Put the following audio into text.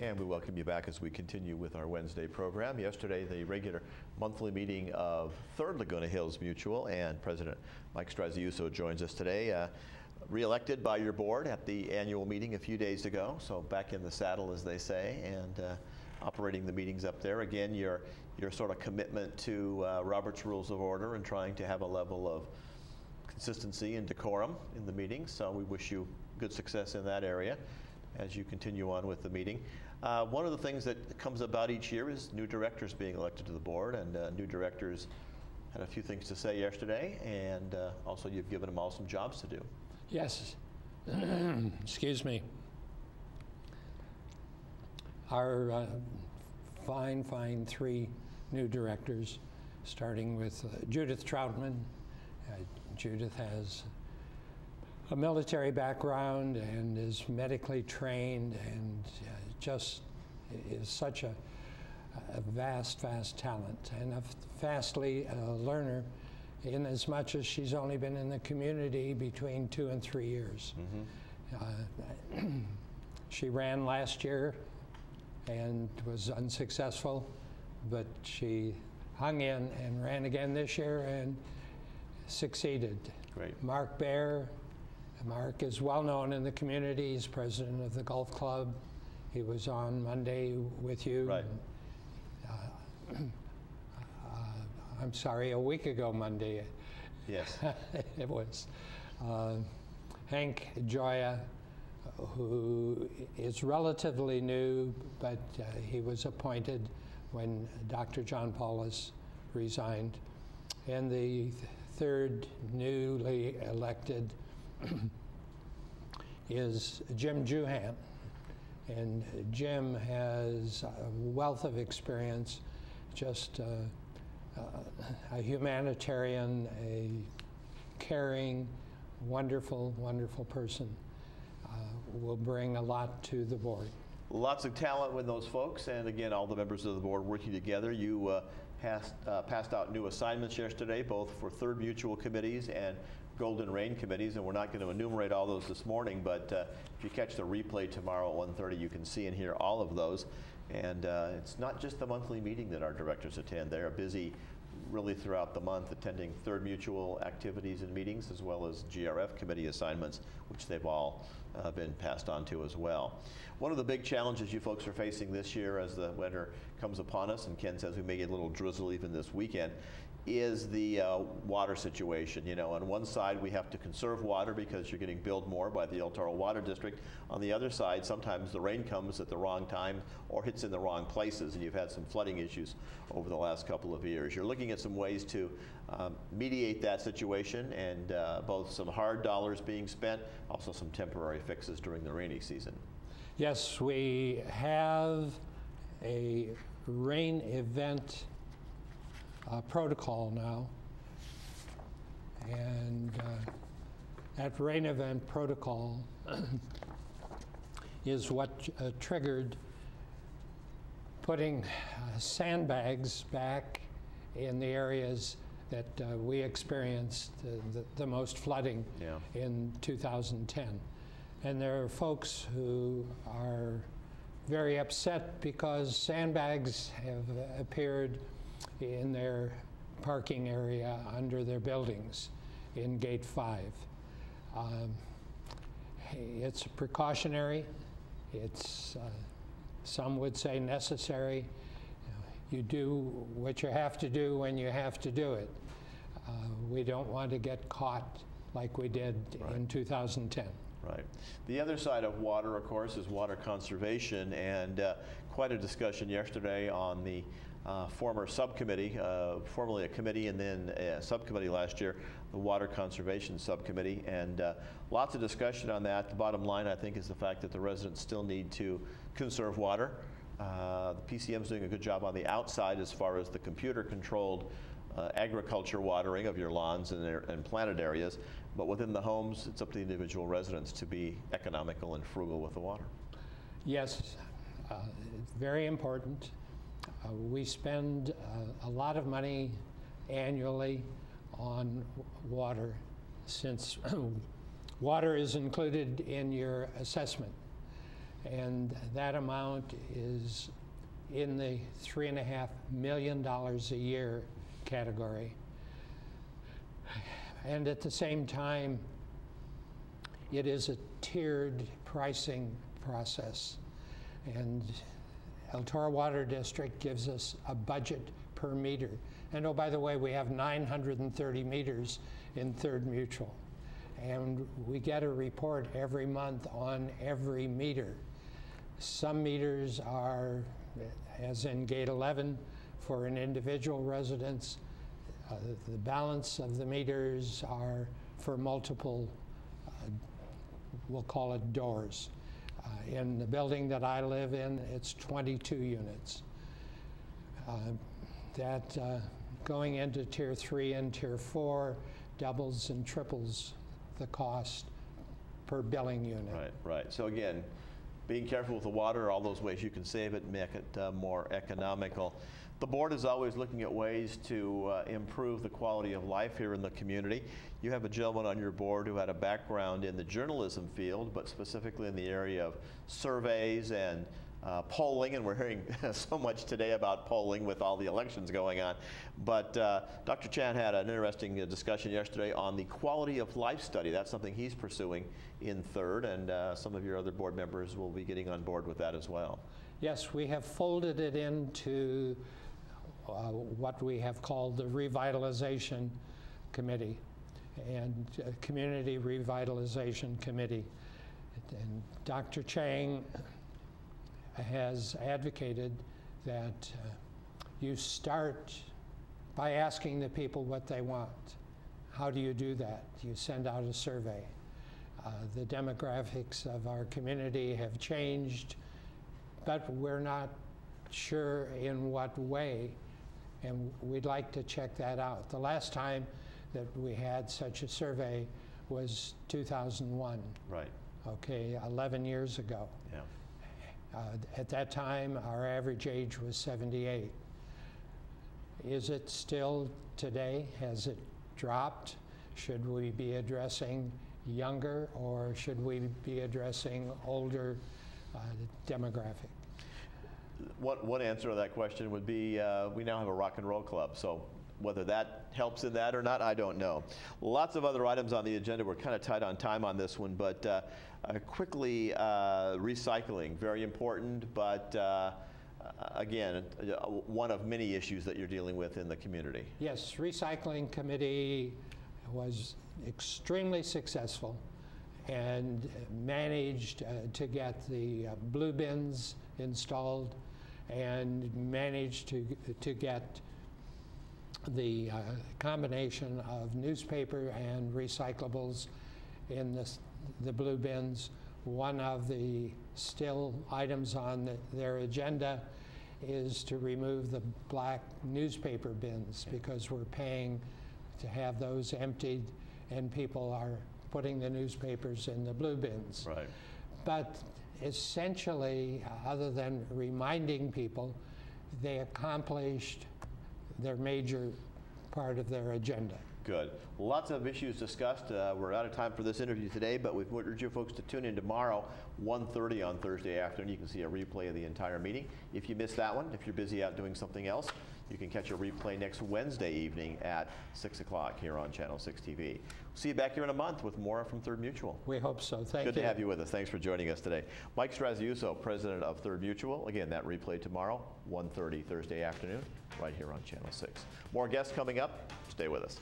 And we welcome you back as we continue with our Wednesday program. Yesterday, the regular monthly meeting of Third Laguna Hills Mutual, and President Mike Straziuso joins us today. Re-elected by your board at the annual meeting a few days ago, so back in the saddle, as they say, and operating the meetings up there. Again, your sort of commitment to Robert's Rules of Order and trying to have a level of consistency and decorum in the meetings. So we wish you good success in that area as you continue on with the meeting. One of the things that comes about each year is new directors being elected to the board, and new directors had a few things to say yesterday, and also you've given them all some jobs to do. Yes. Excuse me. Our fine three new directors, starting with Judith Troutman. Judith has a military background and is medically trained, and just is such a vast talent, and a fastly learner, in as much as she's only been in the community between 2 and 3 years. Mm-hmm. She ran last year and was unsuccessful, but she hung in and ran again this year and succeeded. Great. Mark Baer. Mark is well known in the community. He's president of the Golf Club. He was on Monday with you. Right. I'm sorry, a week ago Monday. Yes. It was. Hank Joya, who is relatively new, but he was appointed when Dr. John Paulus resigned. And the third newly elected is Jim Juhan. And Jim has a wealth of experience, just a humanitarian, a caring, wonderful person. Will bring a lot to the board. Lots of talent with those folks, and again, all the members of the board working together. You passed out new assignments yesterday, both for Third Mutual committees and Golden Rain committees, and we're not going to enumerate all those this morning, but if you catch the replay tomorrow at 1:30, you can see and hear all of those. And it's not just the monthly meeting that our directors attend. They are busy really throughout the month attending Third Mutual activities and meetings, as well as GRF committee assignments, which they've all been passed on to as well. One of the big challenges you folks are facing this year as the winter comes upon us, and Ken says we may get a little drizzle even this weekend, is the water situation. You know, on one side we have to conserve water because you're getting billed more by the El Toro Water District. On the other side, sometimes the rain comes at the wrong time or hits in the wrong places, and you've had some flooding issues over the last couple of years. You're looking at some ways to mediate that situation, and both some hard dollars being spent, also some temporary fixes during the rainy season. Yes, we have a rain event protocol now, and that rain event protocol is what triggered putting sandbags back in the areas that we experienced the most flooding in 2010. And there are folks who are very upset because sandbags have appeared in their parking area under their buildings in Gate 5. It's precautionary. It's, some would say, necessary. You do what you have to do when you have to do it. We don't want to get caught like we did in 2010. Right. The other side of water, of course, is water conservation, and quite a discussion yesterday on the former subcommittee, formerly a committee and then a subcommittee last year, the Water Conservation Subcommittee, and lots of discussion on that. The bottom line, I think, is the fact that the residents still need to conserve water. The PCM is doing a good job on the outside as far as the computer-controlled agriculture watering of your lawns and planted areas, but within the homes, it's up to the individual residents to be economical and frugal with the water. Yes, it's very important. We spend a lot of money annually on water, since water is included in your assessment. and that amount is in the $3.5 million a year category. And at the same time, it is a tiered pricing process. And El Toro Water District gives us a budget per meter. And oh, by the way, we have 930 meters in Third Mutual. And we get a report every month on every meter. Some meters are, as in gate 11, for an individual residence. The balance of the meters are for multiple, we'll call it doors. In the building that I live in, it's 22 units. Going into Tier 3 and Tier 4 doubles and triples the cost per billing unit. Right, right. So again, being careful with the water, all those ways you can save it, make it more economical. The board is always looking at ways to improve the quality of life here in the community. You have a gentleman on your board who had a background in the journalism field, but specifically in the area of surveys and polling, and we're hearing so much today about polling with all the elections going on. But Dr. Chan had an interesting discussion yesterday on the quality of life study. That's something he's pursuing in Third, and some of your other board members will be getting on board with that as well. Yes, we have folded it into what we have called the Revitalization Committee and Community Revitalization Committee. And Dr. Chang has advocated that you start by asking the people what they want. How do you do that? You send out a survey. The demographics of our community have changed, but we're not sure in what way, and we'd like to check that out. The last time that we had such a survey was 2001. Right. Okay, 11 years ago. Yeah. At that time, our average age was 78. Is it still today? Has it dropped? Should we be addressing younger, or should we be addressing older demographic? One answer to that question would be we now have a rock and roll club, so whether that helps in that or not, I don't know. Lots of other items on the agenda. We're kind of tight on time on this one, but quickly, recycling, very important, but again, one of many issues that you're dealing with in the community. Yes, Recycling Committee was extremely successful and managed to get the blue bins installed and managed to get the combination of newspaper and recyclables in the blue bins. One of the still items on their agenda is to remove the black newspaper bins, because we're paying to have those emptied and people are putting the newspapers in the blue bins. Right. But essentially, other than reminding people, they accomplished their major part of their agenda. Good. Lots of issues discussed. We're out of time for this interview today, but we've urged you folks to tune in tomorrow, 1:30 on Thursday afternoon. You can see a replay of the entire meeting. If you missed that one, if you're busy out doing something else, you can catch a replay next Wednesday evening at 6 o'clock here on Channel 6 TV. See you back here in a month with more from Third Mutual. We hope so. Thank you. Good to have you with us. Thanks for joining us today. Mike Straziuso, president of Third Mutual. Again, that replay tomorrow, 1:30 Thursday afternoon, right here on Channel 6. More guests coming up. Stay with us.